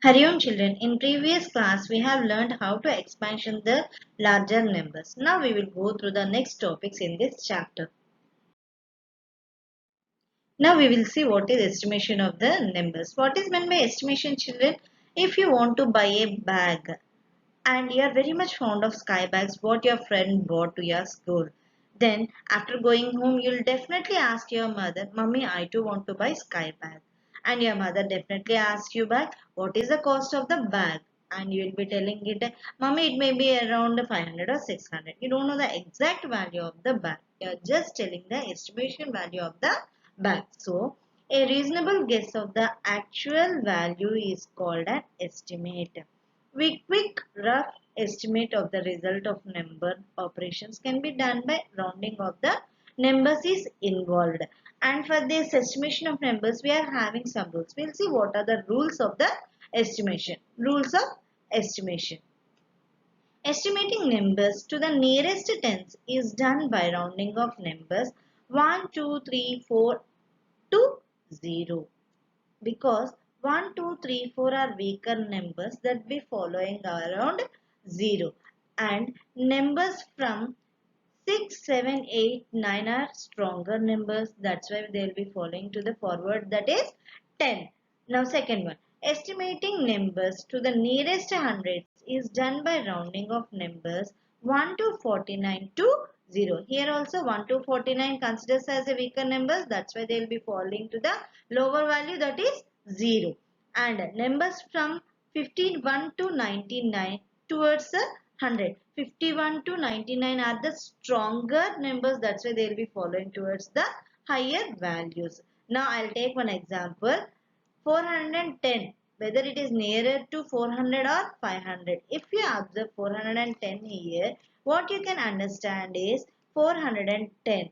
Hari Om children, in previous class we have learned how to expansion the larger numbers. Now we will go through the next topics in this chapter. Now we will see what is estimation of the numbers. What is meant by estimation children? If you want to buy a bag and you are very much fond of sky bags what your friend bought to your school, then after going home you'll definitely ask your mother, Mummy, I too want to buy sky bag. And your mother definitely asks you back, what is the cost of the bag? And you will be telling it, Mummy, it may be around 500 or 600. You don't know the exact value of the bag. You are just telling the estimation value of the bag. So a reasonable guess of the actual value is called an estimate. We quick rough estimate of the result of number operations can be done by rounding of the numbers is involved. And for this estimation of numbers, we are having some rules. We'll see what are the rules of the estimation. Rules of estimation. Estimating numbers to the nearest tens is done by rounding of numbers 1, 2, 3, 4 to 0. Because 1, 2, 3, 4 are weaker numbers that be following around 0. And numbers from 6, 7, 8, 9 are stronger numbers. That's why they will be following to the forward, that is 10. Now second one. Estimating numbers to the nearest hundreds is done by rounding of numbers 1 to 49 to 0. Here also 1 to 49 considers as a weaker numbers. That's why they will be falling to the lower value, that is 0. And numbers from 51 to 99 towards the 100. 51 to 99 are the stronger numbers. That's why they will be following towards the higher values. Now I'll take one example. 410. Whether it is nearer to 400 or 500. If you observe 410 here, what you can understand is 410.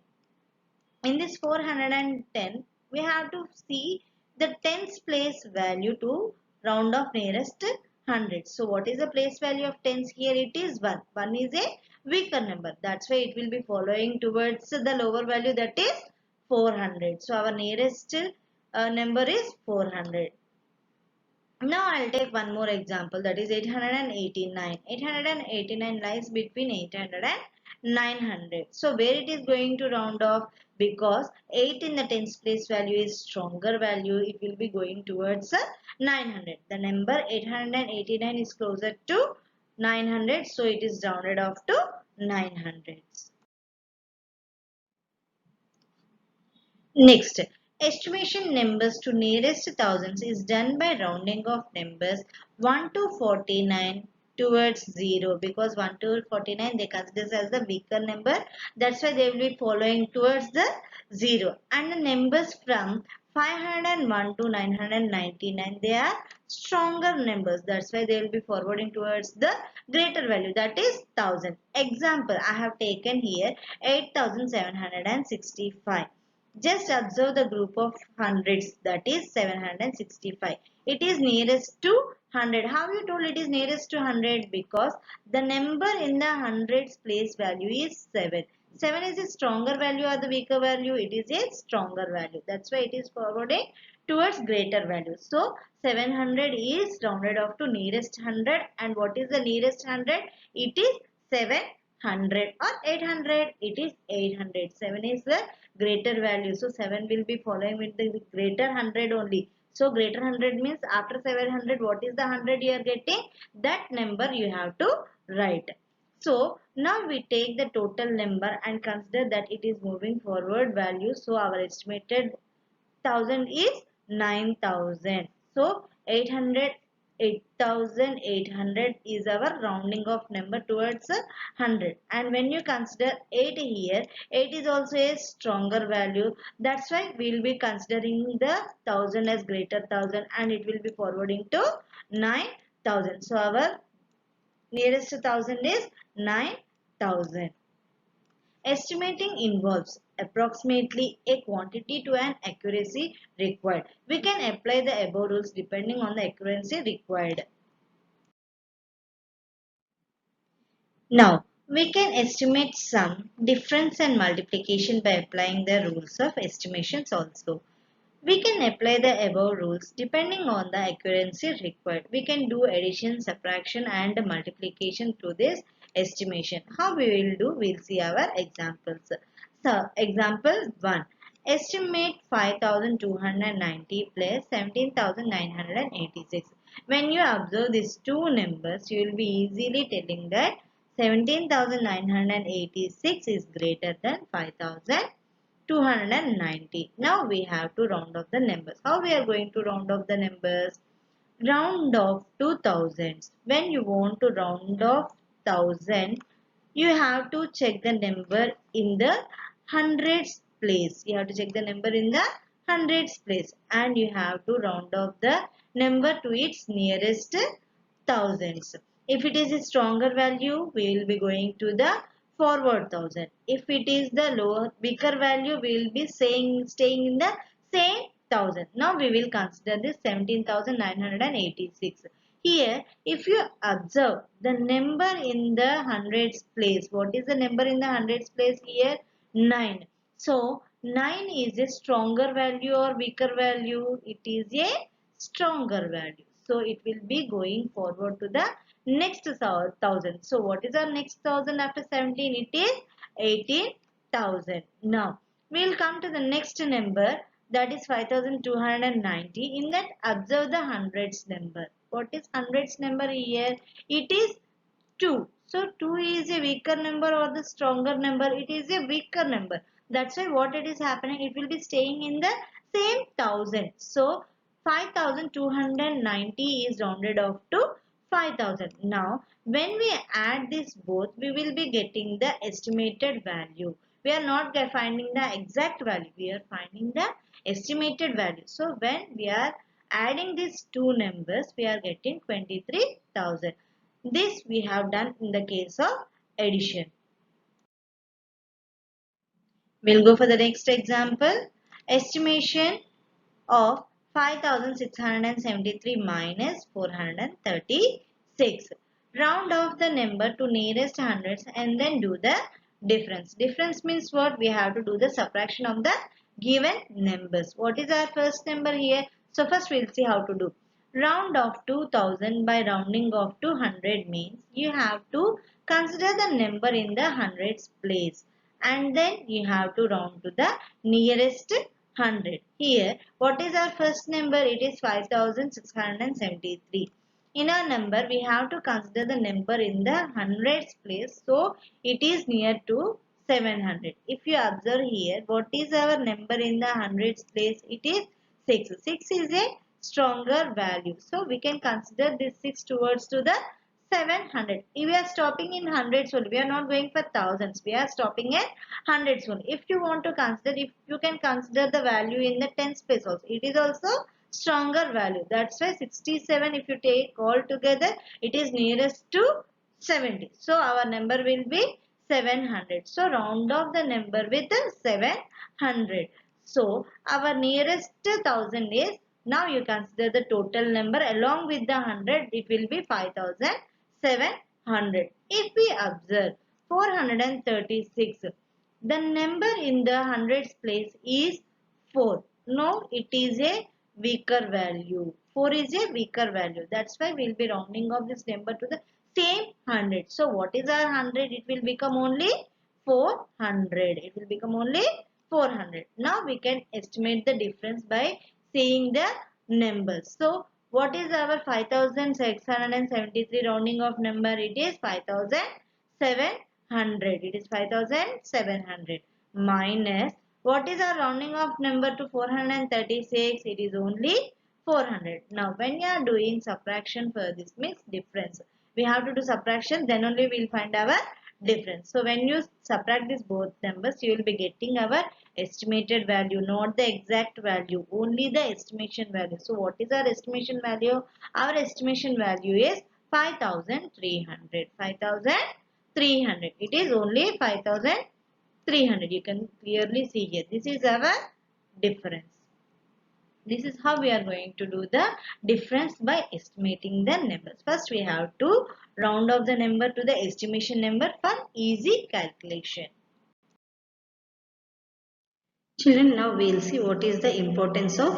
In this 410, we have to see the tens place value to round off nearest 100. So what is the place value of tens here? It is 1. 1 is a weaker number. That's why it will be following towards the lower value, that is 400. So our nearest number is 400. Now I'll take one more example, that is 889. 889 lies between 800 and 900. So where it is going to round off, because 8 in the tens place value is stronger value, it will be going towards 900. The number 889 is closer to 900, so it is rounded off to 900. Next, estimation numbers to nearest thousands is done by rounding of numbers 1 to 49 towards 0, because 1 to 49 they consider as the weaker number. That's why they will be following towards the 0. And the numbers from 501 to 999, they are stronger numbers. That's why they will be forwarding towards the greater value, that is 1000. Example I have taken here 8765. Just observe the group of hundreds, that is 765. It is nearest to 100. How you told it is nearest to 100? Because the number in the hundreds place value is 7. 7 is a stronger value or the weaker value? It is a stronger value. That's why it is forwarding towards greater value. So 700 is rounded off to nearest 100. And what is the nearest 100? It is 700 or 800. It is 800. 7 is the greater value. So 7 will be following with the greater 100 only. So greater 100 means after 700, what is the 100 you are getting? That number you have to write. So now we take the total number and consider that it is moving forward value. So our estimated 1000 is 9000. So 800, 8800 is our rounding of number towards 100. And when you consider 8 here, 8 is also a stronger value. That's why we will be considering the 1000 as greater 1000, and it will be forwarding to 9000. So our nearest 1000 is 9000. Estimating involves approximately a quantity to an accuracy required. We can apply the above rules depending on the accuracy required. Now, we can estimate sum, difference and multiplication by applying the rules of estimations also. We can apply the above rules depending on the accuracy required. We can do addition, subtraction and multiplication through this estimation. How we will do? We'll see our examples. So, example 1. Estimate 5290 plus 17,986. When you observe these two numbers, you will be easily telling that 17,986 is greater than 5,290. Now we have to round off the numbers. How we are going to round off the numbers? Round off to thousands. When you want to round off thousand, you have to check the number in the hundreds place. You have to check the number in the hundreds place, and you have to round off the number to its nearest thousands. If it is a stronger value, we will be going to the forward thousand. If it is the lower, weaker value, we will be staying in the same thousand. Now we will consider this 17,986. Here, if you observe the number in the hundreds place, what is the number in the hundreds place here? 9. So, 9 is a stronger value or weaker value? It is a stronger value. So, it will be going forward to the next thousand. So, what is our next thousand after 17? It is 18,000. Now, we will come to the next number, that is 5290. In that, observe the hundreds number. What is hundreds number here? It is 2. So 2 is a weaker number or the stronger number? It is a weaker number. That's why what it is happening, it will be staying in the same thousand. So 5290 is rounded off to 5000. Now when we add this both, we will be getting the estimated value. We are not finding the exact value, we are finding the estimated value. So when we are adding these two numbers, we are getting 23,000. This we have done in the case of addition. We'll go for the next example. Estimation of 5,673 minus 436. Round off the number to nearest hundreds and then do the difference. Difference means what? We have to do the subtraction of the given numbers. What is our first number here? So first we'll see how to do. Round off 2000 by rounding off to 100 means you have to consider the number in the hundreds place and then you have to round to the nearest 100. Here, what is our first number? It is 5673. In our number, we have to consider the number in the hundreds place. So, it is near to 700. If you observe here, what is our number in the hundreds place? It is 6. 6 is a stronger value. So, we can consider this 6 towards to the 700. If we are stopping in hundreds only, we are not going for thousands. We are stopping at hundreds only. If you want to consider, if you can consider the value in the tens place also, it is also stronger value. That's why 67, if you take all together, it is nearest to 70. So our number will be 700. So round off the number with the 700. So our nearest thousand is, now you consider the total number along with the 100, it will be 5,700. If we observe 436, the number in the hundreds place is 4. No, it is a weaker value. 4 is a weaker value. That's why we'll be rounding off this number to the same 100. So what is our 100? It will become only 400. It will become only 400. Now we can estimate the difference by seeing the numbers. So what is our 5673 rounding off number? It is 5700. It is 5700 minus, what is our rounding off number to 436? It is only 400. Now when you are doing subtraction for this means difference, we have to do subtraction, then only we will find our difference. So when you subtract these both numbers, you will be getting our estimated value, not the exact value, only the estimation value. So what is our estimation value? Our estimation value is 5300. 5300. It is only 5300. You can clearly see here. This is our difference. This is how we are going to do the difference by estimating the numbers. First we have to round off the number to the estimation number for easy calculation. Children, now we'll see what is the importance of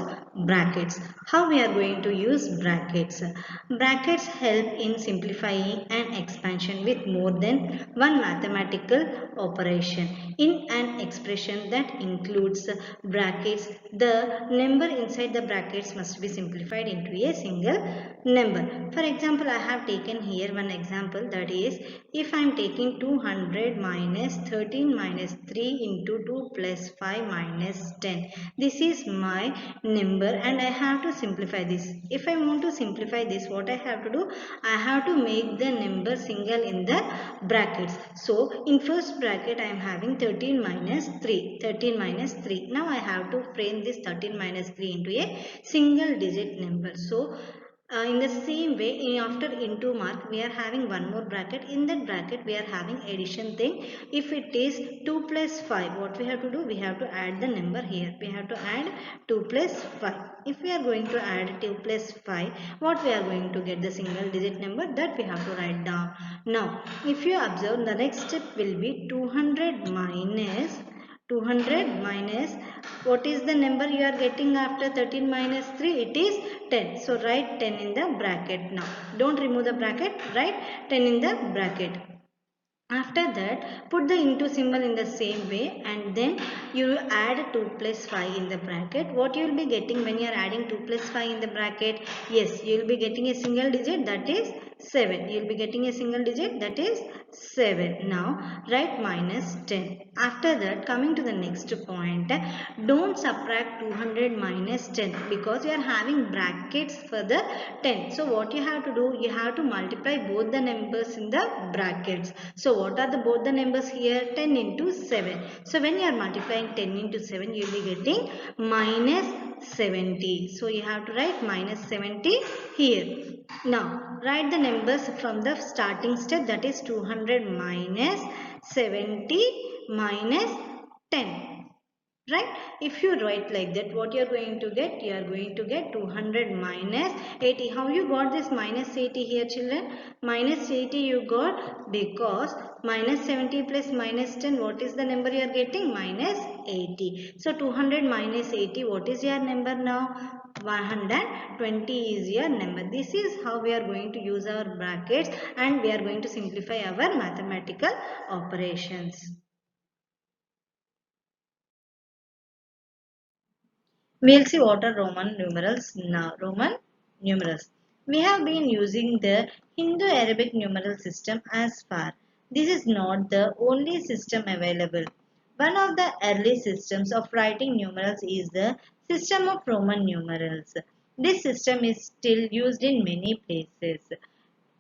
brackets. How we are going to use brackets. Brackets help in simplifying an expansion with more than one mathematical operation. In an expression that includes brackets, the number inside the brackets must be simplified into a single number. For example, I have taken here one example, that is, if I am taking 200 minus 13 minus 3 into 2 plus 5 minus 10. This is my number and I have to simplify this. If I want to simplify this, what I have to do? I have to make the number single in the brackets. So in first bracket I am having 13 minus 3. 13 minus 3. Now I have to frame this 13 minus 3 into a single digit number. So in the same way, after into mark, we are having one more bracket. In that bracket, we are having addition thing. If it is 2 plus 5, what we have to do? We have to add the number here. We have to add 2 plus 5. If we are going to add 2 plus 5, what we are going to get? The single digit number that we have to write down. Now, if you observe, the next step will be 200 minus what is the number you are getting after 13 minus 3? It is 10. So write 10 in the bracket now. Don't remove the bracket, write 10 in the bracket. After that, put the into symbol in the same way and then you add 2 plus 5 in the bracket. What you will be getting when you are adding 2 plus 5 in the bracket? Yes, you will be getting a single digit, that is 7. You will be getting a single digit, that is 7. Now, write minus 10. After that, coming to the next point, don't subtract 200 minus 10 because you are having brackets for the 10. So, what you have to do? You have to multiply both the numbers in the brackets. So what are the both the numbers here? 10 into 7. So when you are multiplying 10 into 7, you will be getting minus 70. So you have to write minus 70 here. Now write the numbers from the starting step, that is 200 minus 70 minus 10. Right? If you write like that, what you are going to get? You are going to get 200 minus 80. How you got this minus 80 here, children? Minus 80 you got because minus 70 plus minus 10, what is the number you are getting? Minus 80. So 200 minus 80, what is your number now? 120 is your number. This is how we are going to use our brackets and we are going to simplify our mathematical operations. We'll see what are Roman numerals now. Roman numerals. We have been using the Hindu-Arabic numeral system as far. This is not the only system available. One of the early systems of writing numerals is the system of Roman numerals. This system is still used in many places.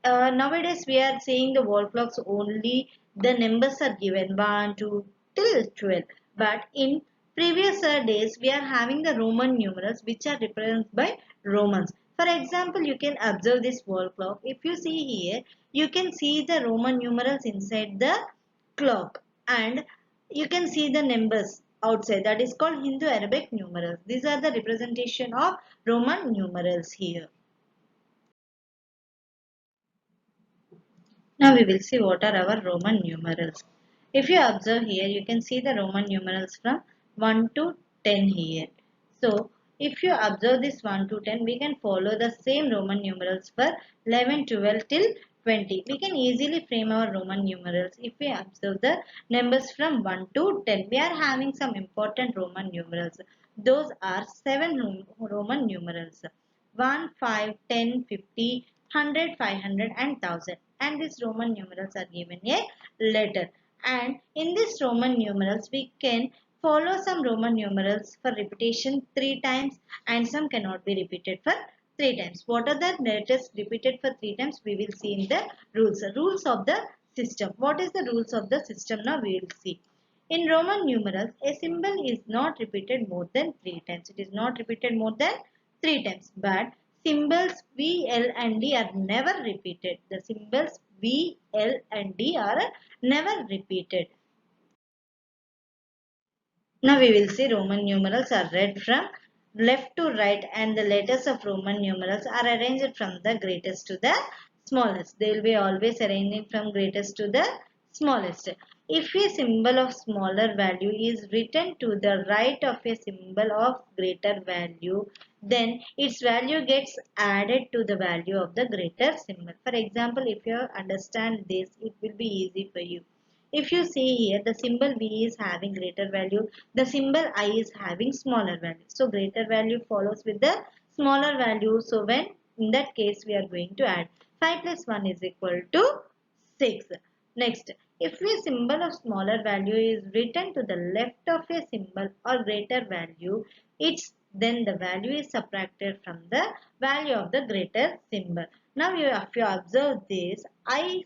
Nowadays we are seeing the wall clocks only the numbers are given 1 2 till 12, but in previous days we are having the Roman numerals which are represented by Romans. For example, you can observe this wall clock. If you see here, you can see the Roman numerals inside the clock and you can see the numbers outside. That is called Hindu Arabic numerals. These are the representation of Roman numerals here. Now we will see what are our Roman numerals. If you observe here, you can see the Roman numerals from 1 to 10 here. So, if you observe this 1 to 10, we can follow the same Roman numerals for 11, 12 till 20. We can easily frame our Roman numerals if we observe the numbers from 1 to 10. We are having some important Roman numerals. Those are 7 Roman numerals. 1, 5, 10, 50, 100, 500 and 1000. And these Roman numerals are given a letter. And in these Roman numerals, we can follow some Roman numerals for repetition 3 times and some cannot be repeated for 3 times. What are the letters repeated for 3 times? We will see in the rules. Rules of the system. What is the rules of the system? Now we will see. In Roman numerals, a symbol is not repeated more than 3 times. It is not repeated more than 3 times. But symbols V, L and D are never repeated. The symbols V, L and D are never repeated. Now we will see Roman numerals are read from left to right and the letters of Roman numerals are arranged from the greatest to the smallest. They will be always arranging from greatest to the smallest. If a symbol of smaller value is written to the right of a symbol of greater value, then its value gets added to the value of the greater symbol. For example, if you understand this, it will be easy for you. If you see here, the symbol V is having greater value, the symbol I is having smaller value. So greater value follows with the smaller value. So when in that case we are going to add 5 plus 1 is equal to 6. Next, if a symbol of smaller value is written to the left of a symbol or greater value, then the value is subtracted from the value of the greater symbol. Now, if you observe this, I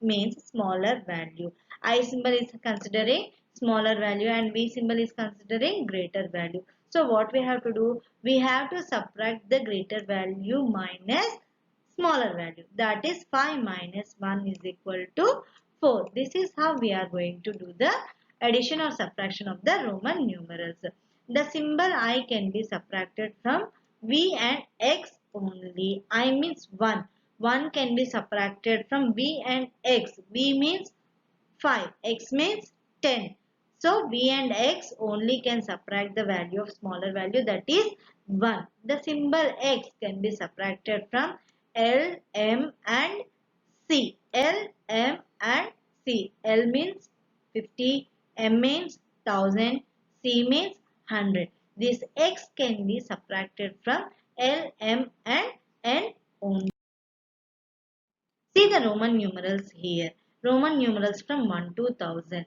means smaller value. I symbol is considering smaller value and V symbol is considering greater value. So what we have to do? We have to subtract the greater value minus smaller value. That is 5 minus 1 is equal to 4. This is how we are going to do the addition or subtraction of the Roman numerals. The symbol I can be subtracted from V and X only. I means 1. 1 can be subtracted from V and X. V means 5. X means 10. So V and X only can subtract the value of smaller value, that is 1. The symbol X can be subtracted from L, M and C. L, M and C. L means 50, M means 1000, C means 100. This X can be subtracted from L, M and N only. See the Roman numerals here. Roman numerals from 1 to 1000.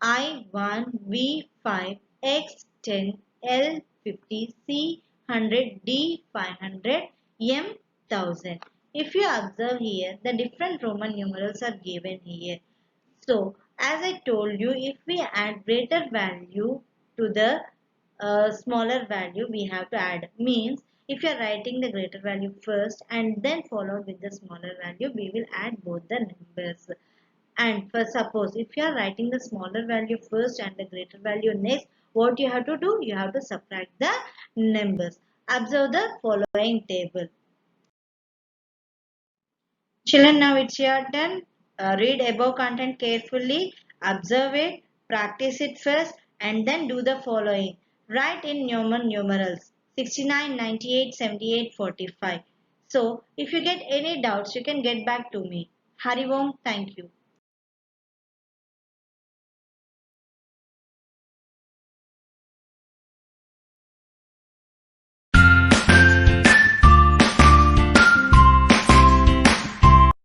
I1, V5, X10, L50, C100, D500, M1000. If you observe here, the different Roman numerals are given here. So, as I told you, if we add greater value to the smaller value, we have to add. Means, if you are writing the greater value first and then followed with the smaller value, we will add both the numbers. And for suppose, if you are writing the smaller value first and the greater value next, what you have to do? You have to subtract the numbers. Observe the following table. Children, now it's your turn. Read above content carefully, observe it, practice it first, and then do the following. Write in Roman numerals 69, 98, 78, 45. So, if you get any doubts, you can get back to me. Hari Om, thank you.